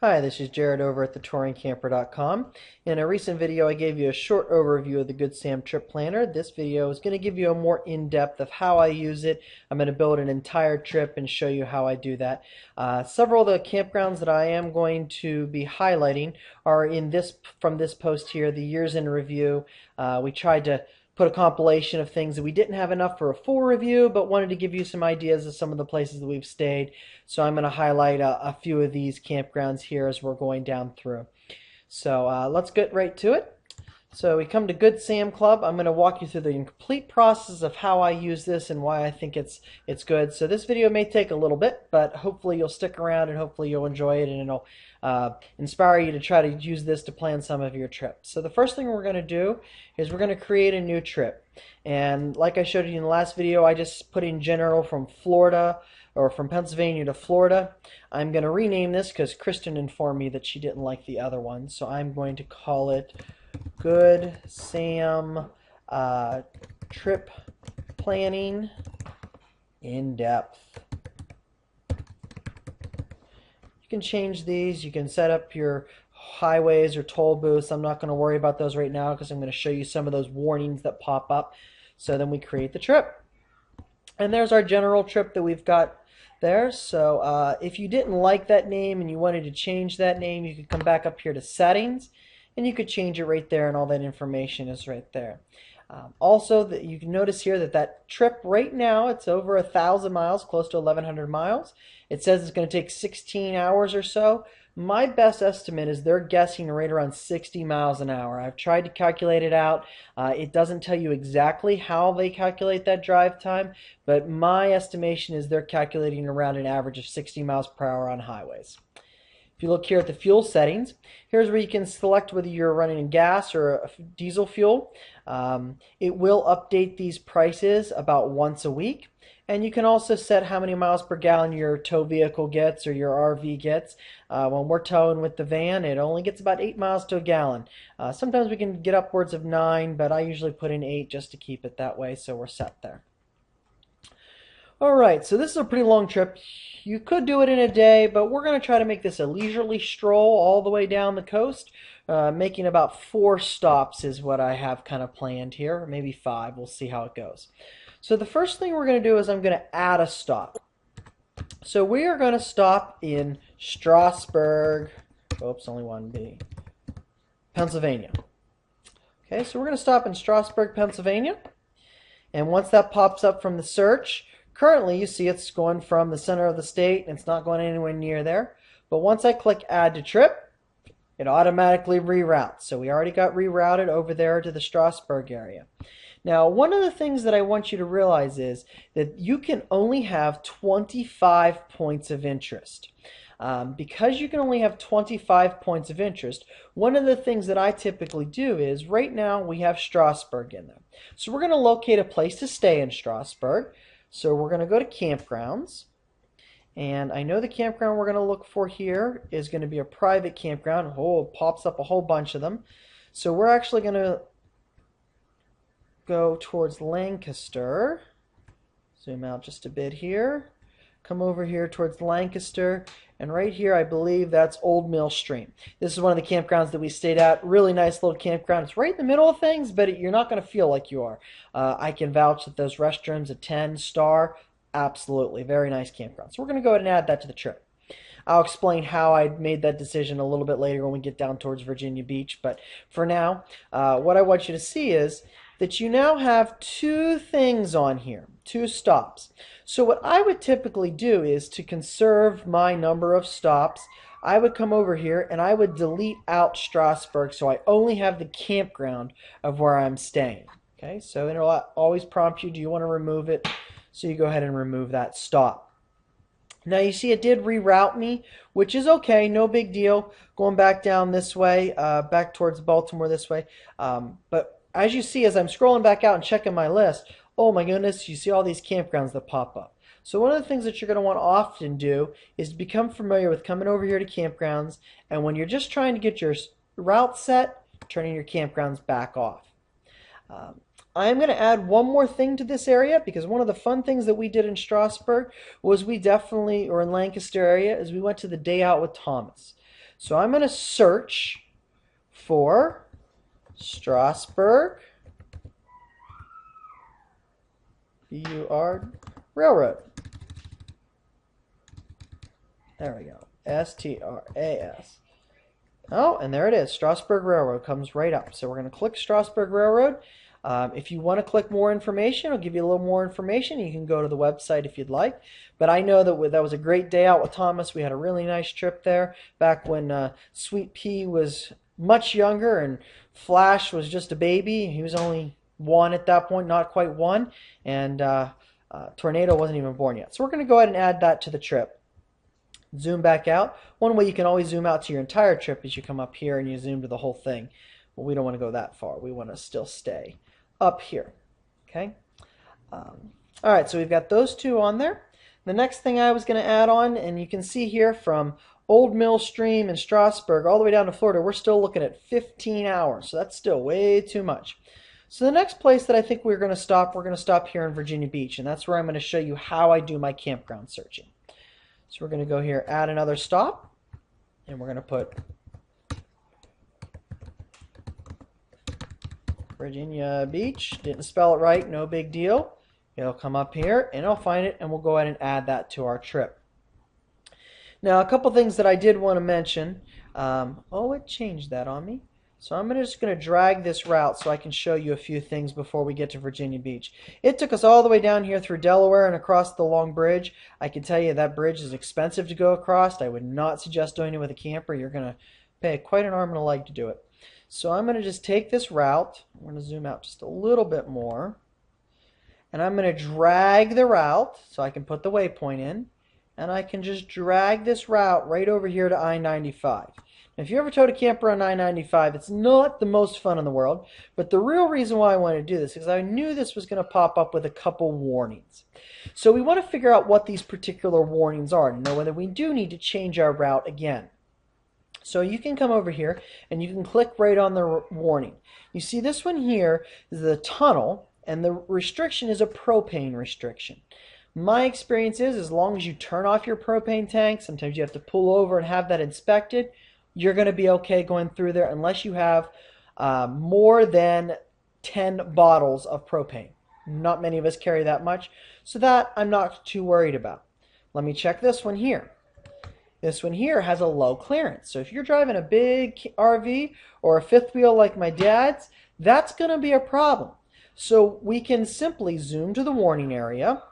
Hi, this is Jared over at thetouringcamper.com. In a recent video, I gave you a short overview of the Good Sam Trip Planner. This video is going to give you a more in-depth of how I use it. I'm going to build an entire trip and show you how I do that. Several of the campgrounds that I am going to be highlighting are from this post here, the Years in Review. We tried to put a compilation of things that we didn't have enough for a full review, but wanted to give you some ideas of some of the places that we've stayed. So I'm going to highlight a few of these campgrounds here as we're going down through. So let's get right to it. So we come to Good Sam Club. I'm going to walk you through the complete process of how I use this and why I think it's good. So this video may take a little bit, but hopefully you'll stick around and hopefully you'll enjoy it, and it'll inspire you to try to use this to plan some of your trips. So the first thing we're going to do is we're going to create a new trip. And like I showed you in the last video, I just put in general from Florida or from Pennsylvania to Florida. I'm going to rename this because Kristen informed me that she didn't like the other one. So I'm going to call it Good Sam Trip Planning in Depth. You can change these. You can set up your highways or toll booths. I'm not going to worry about those right now because I'm going to show you some of those warnings that pop up. So then we create the trip. And there's our general trip that we've got there. So if you didn't like that name and you wanted to change that name, you could come back up here to settings and you could change it right there, and all that information is right there. Also, you can notice here that trip right now, it's over 1,000 miles, close to 1,100 miles. It says it's going to take 16 hours or so. My best estimate is they're guessing right around 60 miles an hour. I've tried to calculate it out. It doesn't tell you exactly how they calculate that drive time, but my estimation is they're calculating around an average of 60 miles per hour on highways. If you look here at the fuel settings, here's where you can select whether you're running in gas or a diesel fuel. It will update these prices about once a week. And you can also set how many miles per gallon your tow vehicle gets or your RV gets. When we're towing with the van, it only gets about 8 miles to a gallon. Sometimes we can get upwards of 9, but I usually put in 8 just to keep it that way, so we're set there. Alright, so this is a pretty long trip. You could do it in a day, but we're going to try to make this a leisurely stroll all the way down the coast. Making about 4 stops is what I have kind of planned here, maybe 5. We'll see how it goes. So the first thing we're going to do is I'm going to add a stop. So we are going to stop in Strasburg, oops, only one B, Pennsylvania. Okay, so we're going to stop in Strasburg, Pennsylvania. And once that pops up from the search, currently you see it's going from the center of the state and it's not going anywhere near there. But once I click Add to Trip, it automatically reroutes. So we already got rerouted over there to the Strasburg area. Now, one of the things that I want you to realize is that you can only have 25 points of interest. Because you can only have 25 points of interest, one of the things that I typically do is, right now we have Strasburg in there. So we're going to locate a place to stay in Strasburg. So we're going to go to campgrounds. And I know the campground we're going to look for here is going to be a private campground. Oh, it pops up a whole bunch of them. So we're actually going to go towards Lancaster. Zoom out just a bit here. Come over here towards Lancaster. And right here, I believe that's Old Mill Stream. This is one of the campgrounds that we stayed at. Really nice little campground. It's right in the middle of things, but you're not going to feel like you are. I can vouch that those restrooms, a 10-star, absolutely. Very nice campground. So we're going to go ahead and add that to the trip. I'll explain how I made that decision a little bit later when we get down towards Virginia Beach. But for now, what I want you to see is that you now have 2 things on here, 2 stops. So what I would typically do is, to conserve my number of stops, I would come over here and I would delete out Strasburg so I only have the campground of where I'm staying. Okay, so it'll always prompt you, do you want to remove it? So you go ahead and remove that stop. Now you see it did reroute me, which is okay, no big deal. Going back down this way, back towards Baltimore this way. But as you see, as I'm scrolling back out and checking my list, oh my goodness, you see all these campgrounds that pop up. So one of the things that you're going to want to often do is to become familiar with coming over here to campgrounds, and when you're just trying to get your route set, turning your campgrounds back off. I'm going to add one more thing to this area, because one of the fun things that we did in Strasburg was or in Lancaster area, is we went to the Day Out with Thomas. So I'm going to search for Strasburg B-U-R Railroad. There we go. S-T-R-A-S. Oh, and there it is. Strasburg Railroad comes right up. So we're going to click Strasburg Railroad. If you want to click more information, I'll give you a little more information. You can go to the website if you'd like. But I know that that was a great day out with Thomas. We had a really nice trip there back when Sweet Pea was much younger and Flash was just a baby. He was only 1 at that point, not quite 1. And Tornado wasn't even born yet. So we're going to go ahead and add that to the trip. Zoom back out. One way you can always zoom out to your entire trip is you come up here and you zoom to the whole thing. Well, we don't want to go that far. We want to still stay up here. Okay. All right, so we've got those two on there. The next thing I was going to add on, and you can see here from Old Mill Stream in Strasburg all the way down to Florida, we're still looking at 15 hours. So that's still way too much. So the next place that I think we're going to stop here in Virginia Beach, and that's where I'm going to show you how I do my campground searching. So we're going to go here, add another stop, and we're going to put Virginia Beach. Didn't spell it right, no big deal. It'll come up here, and I'll find it, and we'll go ahead and add that to our trip. Now, a couple things that I did want to mention. Oh, it changed that on me. So I'm just going to drag this route so I can show you a few things before we get to Virginia Beach. It took us all the way down here through Delaware and across the long bridge. I can tell you that bridge is expensive to go across. I would not suggest doing it with a camper. You're going to pay quite an arm and a leg to do it. So I'm going to just take this route. I'm going to zoom out just a little bit more. And I'm going to drag the route so I can put the waypoint in. And I can just drag this route right over here to I-95. If you ever towed a camper on I-95, it's not the most fun in the world, but the real reason why I wanted to do this is I knew this was going to pop up with a couple warnings. So we want to figure out what these particular warnings are to know whether we do need to change our route again. So you can come over here and you can click right on the warning. You see this one here is the tunnel, and the restriction is a propane restriction. My experience is as long as you turn off your propane tank, sometimes you have to pull over and have that inspected, you're going to be okay going through there unless you have more than 10 bottles of propane. Not many of us carry that much, so that I'm not too worried about. Let me check this one here. This one here has a low clearance. So if you're driving a big RV or a fifth wheel like my dad's, that's going to be a problem. So we can simply zoom to the warning area.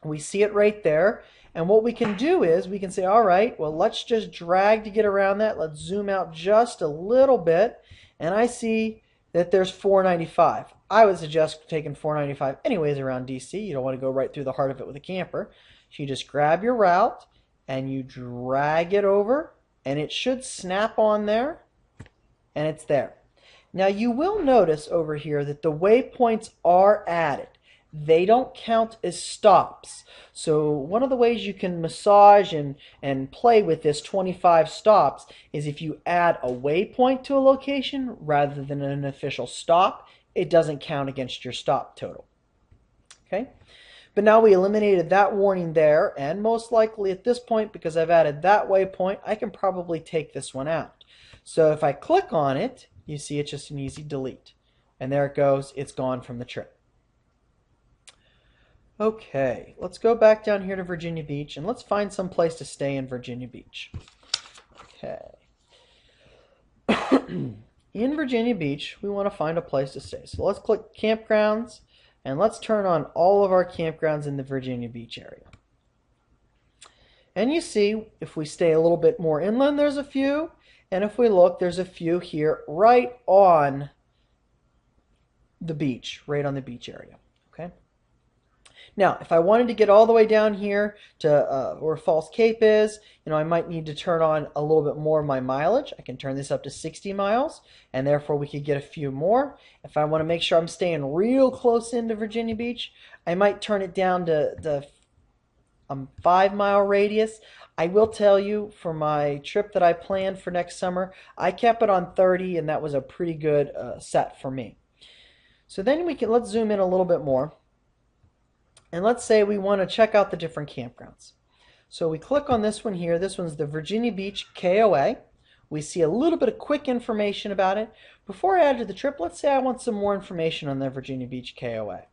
We see it right there. And what we can do is we can say, all right, well, let's just drag to get around that. Let's zoom out just a little bit. And I see that there's 495. I would suggest taking 495 anyways around DC. You don't want to go right through the heart of it with a camper. So you just grab your route and you drag it over, and it should snap on there, and it's there. Now you will notice over here that the waypoints are added. They don't count as stops. So one of the ways you can massage and play with this 25 stops is if you add a waypoint to a location rather than an official stop, it doesn't count against your stop total. Okay? But now we eliminated that warning there, and most likely at this point, because I've added that waypoint, I can probably take this one out. So if I click on it, you see it's just an easy delete. And there it goes, it's gone from the trip. Okay, let's go back down here to Virginia Beach, and let's find some place to stay in Virginia Beach. Okay. In Virginia Beach, we want to find a place to stay. So let's click campgrounds. And let's turn on all of our campgrounds in the Virginia Beach area. And you see, if we stay a little bit more inland, there's a few. And if we look, there's a few here right on the beach, right on the beach area. Okay. Now, if I wanted to get all the way down here to where False Cape is, I might need to turn on a little bit more of my mileage. I can turn this up to 60 miles, and therefore we could get a few more. If I want to make sure I'm staying real close into Virginia Beach, I might turn it down to the 5-mile radius. I will tell you, for my trip that I planned for next summer, I kept it on 30, and that was a pretty good set for me. So then let's zoom in a little bit more. And let's say we want to check out the different campgrounds. So we click on this one here. This one's the Virginia Beach KOA. We see a little bit of quick information about it. Before I add to the trip, let's say I want some more information on the Virginia Beach KOA.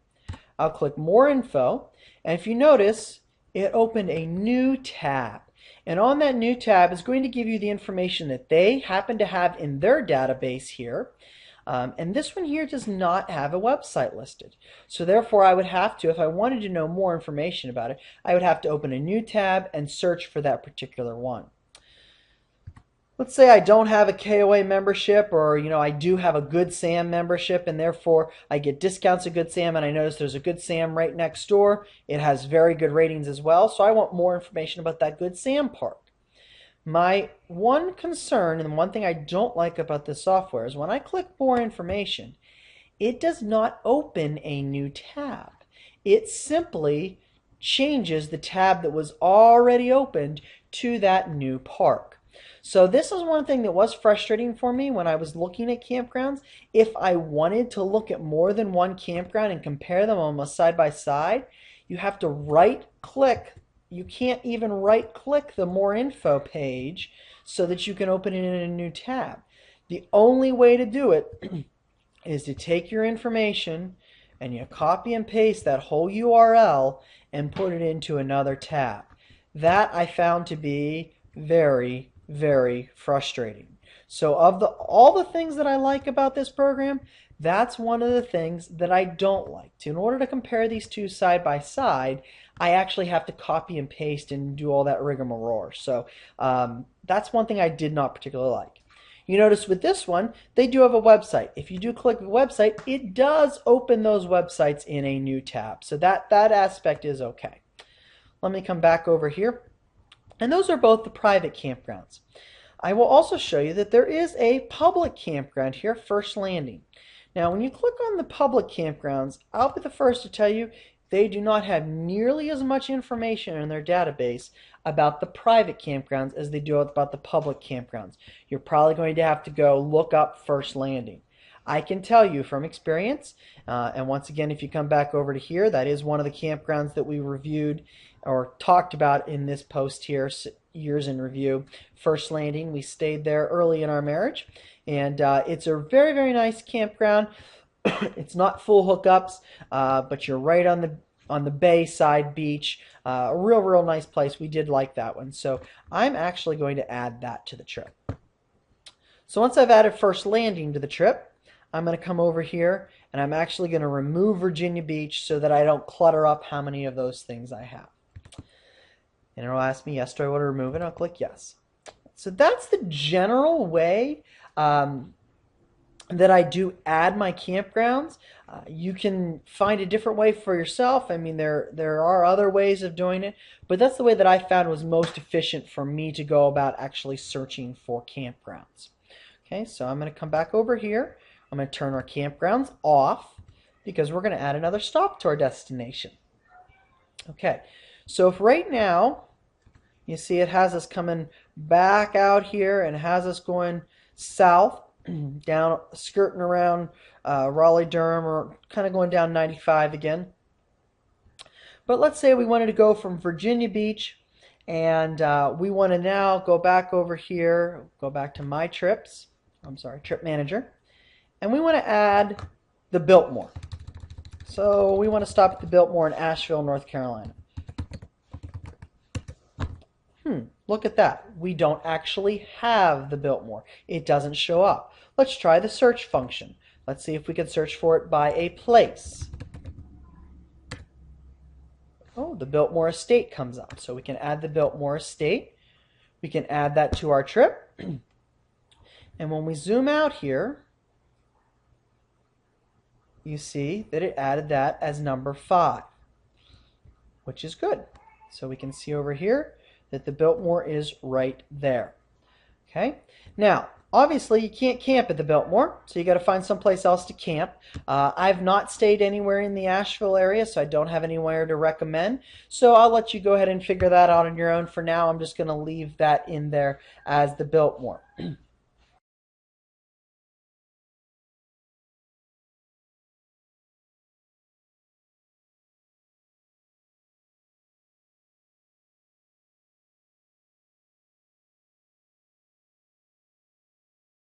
I'll click More Info, and if you notice, it opened a new tab. And on that new tab is going to give you the information that they happen to have in their database here. And this one here does not have a website listed. So therefore I would have to, if I wanted to know more information about it, I would have to open a new tab and search for that particular one. Let's say I don't have a KOA membership, or I do have a Good Sam membership, and therefore I get discounts at Good Sam, and I notice there's a Good Sam right next door. It has very good ratings as well, so I want more information about that Good Sam park. My one concern, and one thing I don't like about this software, is when I click more information, it does not open a new tab. It simply changes the tab that was already opened to that new park. So this is one thing that was frustrating for me when I was looking at campgrounds. If I wanted to look at more than one campground and compare them almost side by side, you have to right click. You can't even right click the More Info page so that you can open it in a new tab. The only way to do it is to take your information and you copy and paste that whole URL and put it into another tab. That I found to be very, very frustrating. So of all the things that I like about this program, that's one of the things that I don't like. In order to compare these two side by side, I actually have to copy and paste and do all that rigmarole. So that's one thing I did not particularly like. You notice with this one, they do have a website. If you do click the website, it does open those websites in a new tab. So that aspect is okay. Let me come back over here. And those are both the private campgrounds. I will also show you that there is a public campground here, First Landing. Now, when you click on the public campgrounds, I'll be the first to tell you they do not have nearly as much information in their database about the private campgrounds as they do about the public campgrounds. You're probably going to have to go look up First Landing. I can tell you from experience, and once again, if you come back over to here, that is one of the campgrounds that we reviewed or talked about in this post here, Years in Review. First Landing, we stayed there early in our marriage, and it's a very, very nice campground. It's not full hookups, but you're right on the bayside beach. A real nice place. We did like that one, so I'm actually going to add that to the trip. So once I've added First Landing to the trip, I'm going to come over here and I'm actually going to remove Virginia Beach so that I don't clutter up how many of those things I have. And it'll ask me, yes, do I want to remove it? I'll click yes. So that's the general way that I do add my campgrounds. You can find a different way for yourself. I mean, there are other ways of doing it, but that's the way that I found was most efficient for me to go about actually searching for campgrounds. Okay, so I'm going to come back over here. I'm going to turn our campgrounds off because we're going to add another stop to our destination. Okay, so if right now you see it has us coming back out here and has us going south, down, skirting around Raleigh-Durham, or kind of going down 95 again. But let's say we wanted to go from Virginia Beach, and we want to now go back over here, go back to My Trips, I'm sorry, Trip Manager, and we want to add the Biltmore. So we want to stop at the Biltmore in Asheville, North Carolina. Look at that. We don't actually have the Biltmore. It doesn't show up. Let's try the search function. Let's see if we can search for it by a place. Oh, the Biltmore Estate comes up. So we can add the Biltmore Estate. We can add that to our trip. And when we zoom out here, you see that it added that as number 5, which is good. So we can see over here that the Biltmore is right there. Okay. Now, obviously, you can't camp at the Biltmore, so you got to find someplace else to camp. I've not stayed anywhere in the Asheville area, so I don't have anywhere to recommend. So I'll let you go ahead and figure that out on your own. For now, I'm just going to leave that in there as the Biltmore.